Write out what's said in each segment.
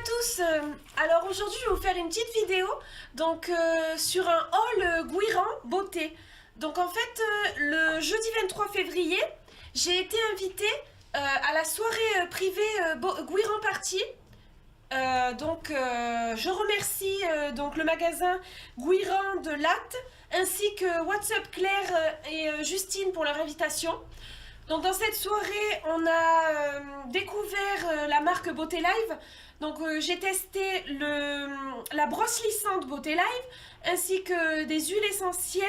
tous, alors aujourd'hui je vais vous faire une petite vidéo donc sur un haul Guiran beauté. Donc en fait le jeudi 23 février j'ai été invitée à la soirée privée Guiran Party. Je remercie donc le magasin Guiran de Latte ainsi que WhatsApp Claire et Justine pour leur invitation. Donc dans cette soirée, on a découvert la marque Beauté Live. Donc j'ai testé la brosse lissante Beauté Live, ainsi que des huiles essentielles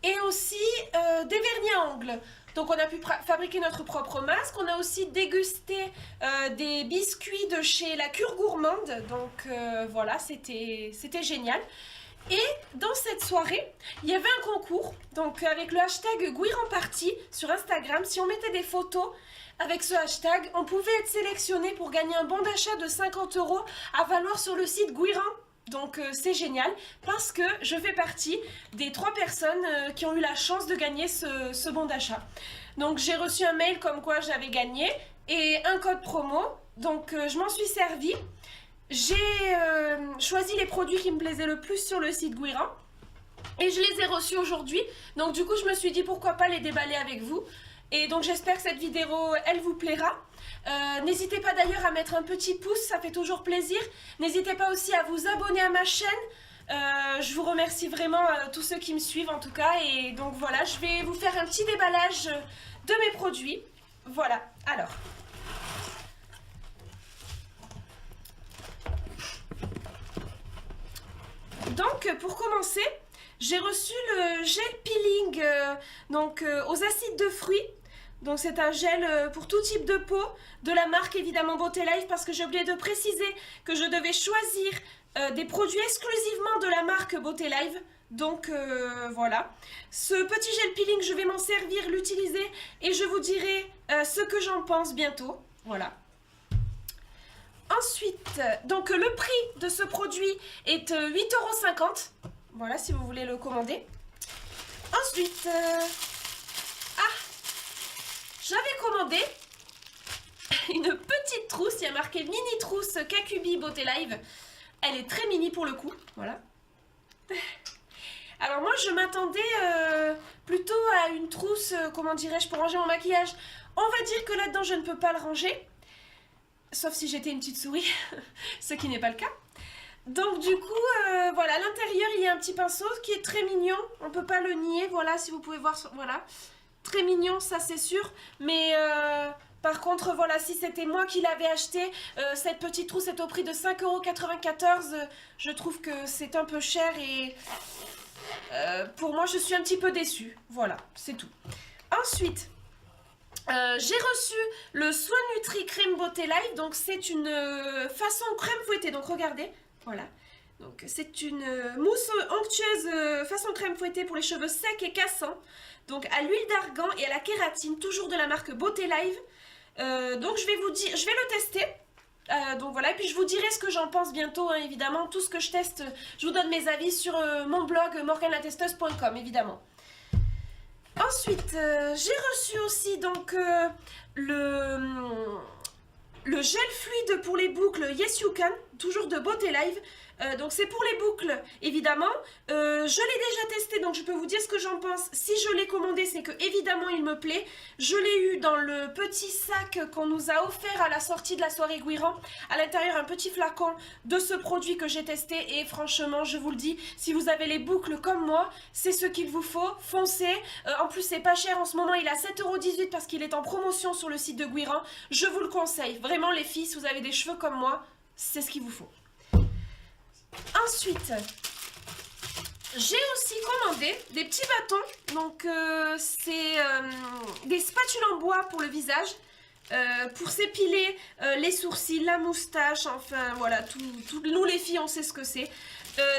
et aussi des vernis à ongles. Donc on a pu fabriquer notre propre masque. On a aussi dégusté des biscuits de chez La Cure Gourmande. Donc voilà, c'était génial. Et dans cette soirée, il y avait un concours, donc avec le hashtag Guiran Party sur Instagram. Si on mettait des photos avec ce hashtag, on pouvait être sélectionné pour gagner un bon d'achat de 50 € à valoir sur le site Guiran. Donc c'est génial parce que je fais partie des 3 personnes qui ont eu la chance de gagner ce bon d'achat. Donc j'ai reçu un mail comme quoi j'avais gagné et un code promo, donc je m'en suis servi. J'ai choisi les produits qui me plaisaient le plus sur le site Guiran et je les ai reçus aujourd'hui. Donc du coup je me suis dit pourquoi pas les déballer avec vous. Et donc j'espère que cette vidéo elle vous plaira. N'hésitez pas d'ailleurs à mettre un petit pouce, ça fait toujours plaisir. N'hésitez pas aussi à vous abonner à ma chaîne. Je vous remercie vraiment tous ceux qui me suivent en tout cas. Et donc voilà, je vais vous faire un petit déballage de mes produits. Voilà, alors... Donc pour commencer, j'ai reçu le gel peeling aux acides de fruits. Donc c'est un gel pour tout type de peau, de la marque évidemment Beauté Live, parce que j'ai oublié de préciser que je devais choisir des produits exclusivement de la marque Beauté Live. Donc voilà, ce petit gel peeling je vais m'en servir, l'utiliser et je vous dirai ce que j'en pense bientôt. Voilà. Ensuite, donc le prix de ce produit est 8,50 €. Voilà, si vous voulez le commander. Ensuite, j'avais commandé une petite trousse. Il y a marqué mini trousse Kakubi Beauté Live. Elle est très mini pour le coup. Voilà. Alors moi, je m'attendais plutôt à une trousse, comment dirais-je, pour ranger mon maquillage. On va dire que là-dedans, je ne peux pas le ranger. Sauf si j'étais une petite souris, ce qui n'est pas le cas. Donc du coup, voilà, à l'intérieur, il y a un petit pinceau qui est très mignon. On ne peut pas le nier, voilà, si vous pouvez voir, voilà. Très mignon, ça c'est sûr. Mais par contre, voilà, si c'était moi qui l'avais acheté, cette petite trousse est au prix de 5,94 €. Je trouve que c'est un peu cher et pour moi, je suis un petit peu déçue. Voilà, c'est tout. Ensuite... j'ai reçu le Soin Nutri Crème Beauté Live, donc c'est une façon crème fouettée, donc regardez, voilà. Donc c'est une mousse onctueuse façon crème fouettée pour les cheveux secs et cassants, donc à l'huile d'argan et à la kératine, toujours de la marque Beauté Live. Donc je vais le tester. Donc voilà, et puis je vous dirai ce que j'en pense bientôt, hein, évidemment, tout ce que je teste, je vous donne mes avis sur mon blog morganlatesteuse.com, évidemment. Ensuite, j'ai reçu aussi donc le gel fluide pour les boucles Yes You Can, toujours de Beauté Live. Donc c'est pour les boucles évidemment. Je l'ai déjà testé, donc je peux vous dire ce que j'en pense. Si je l'ai commandé, c'est que évidemment il me plaît. Je l'ai eu dans le petit sac qu'on nous a offert à la sortie de la soirée Guiran. À l'intérieur un petit flacon de ce produit que j'ai testé et franchement je vous le dis, si vous avez les boucles comme moi, c'est ce qu'il vous faut, foncez. En plus c'est pas cher en ce moment, il est à 7,18 € parce qu'il est en promotion sur le site de Guiran. Je vous le conseille, vraiment les filles, si vous avez des cheveux comme moi, c'est ce qu'il vous faut. Ensuite, j'ai aussi commandé des petits bâtons, donc c'est des spatules en bois pour le visage, pour s'épiler les sourcils, la moustache, enfin voilà, nous les filles on sait ce que c'est.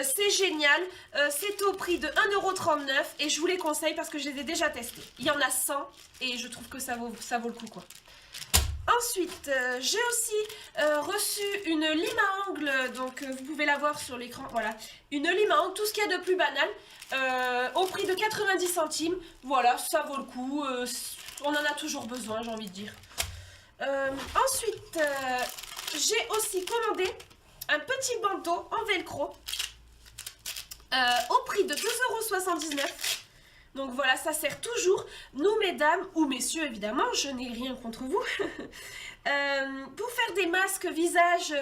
C'est génial, c'est au prix de 1,39 € et je vous les conseille parce que je les ai déjà testés. Il y en a 100 et je trouve que ça vaut le coup quoi. Ensuite, j'ai aussi reçu une lime à ongles, donc vous pouvez la voir sur l'écran, voilà. Une lime à ongles, tout ce qu'il y a de plus banal, au prix de 90 centimes. Voilà, ça vaut le coup, on en a toujours besoin, j'ai envie de dire. Ensuite, j'ai aussi commandé un petit bandeau en velcro au prix de 2,79 €. Donc voilà, ça sert toujours, nous mesdames, ou messieurs évidemment, je n'ai rien contre vous, pour faire des masques visage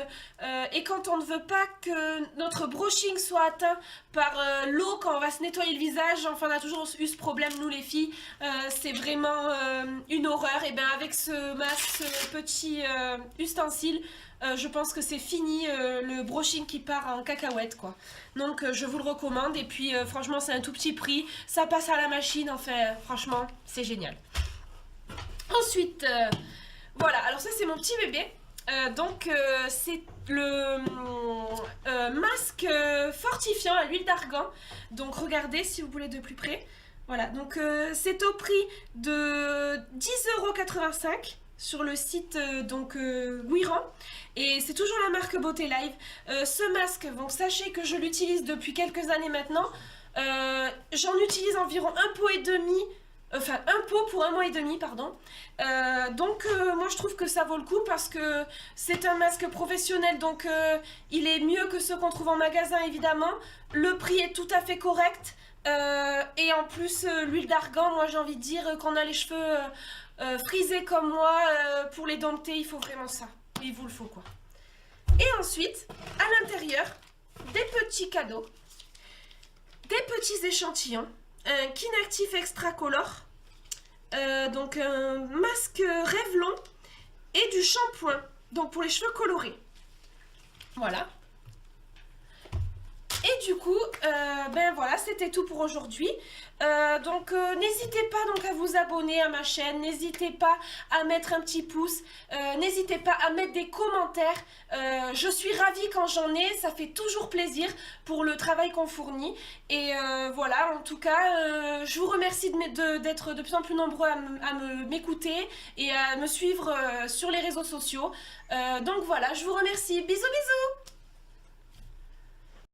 et quand on ne veut pas que notre brushing soit atteint par l'eau quand on va se nettoyer le visage, enfin on a toujours eu ce problème nous les filles, c'est vraiment une horreur. Et bien avec ce masque, ce petit ustensile, je pense que c'est fini le brushing qui part en cacahuète quoi. Donc je vous le recommande et puis franchement c'est un tout petit prix, ça passe à la machine, enfin franchement c'est génial. Ensuite, voilà, alors ça c'est mon petit bébé. C'est le masque fortifiant à l'huile d'argan. Donc regardez si vous voulez de plus près. Voilà, donc c'est au prix de 10,85 € sur le site Guiran. Et c'est toujours la marque Beauté Live. Ce masque, donc sachez que je l'utilise depuis quelques années maintenant. J'en utilise environ un pot et demi. Enfin, un pot pour 1 mois et demi, pardon. Moi je trouve que ça vaut le coup parce que c'est un masque professionnel, donc il est mieux que ceux qu'on trouve en magasin évidemment. Le prix est tout à fait correct. Et en plus, l'huile d'argan, moi j'ai envie de dire qu'on a les cheveux frisés comme moi, pour les dompter, il faut vraiment ça. Il vous le faut quoi. Et ensuite, à l'intérieur, des petits cadeaux, des petits échantillons. Un Kinactif Extra Color, donc un masque Revlon et du shampoing, donc pour les cheveux colorés. Voilà. Et du coup, ben voilà, c'était tout pour aujourd'hui. N'hésitez pas donc à vous abonner à ma chaîne, n'hésitez pas à mettre un petit pouce, n'hésitez pas à mettre des commentaires. Je suis ravie quand j'en ai, ça fait toujours plaisir pour le travail qu'on fournit. Et voilà, en tout cas, je vous remercie d'être de plus en plus nombreux à m'écouter et à me suivre sur les réseaux sociaux. Donc voilà, je vous remercie. Bisous bisous!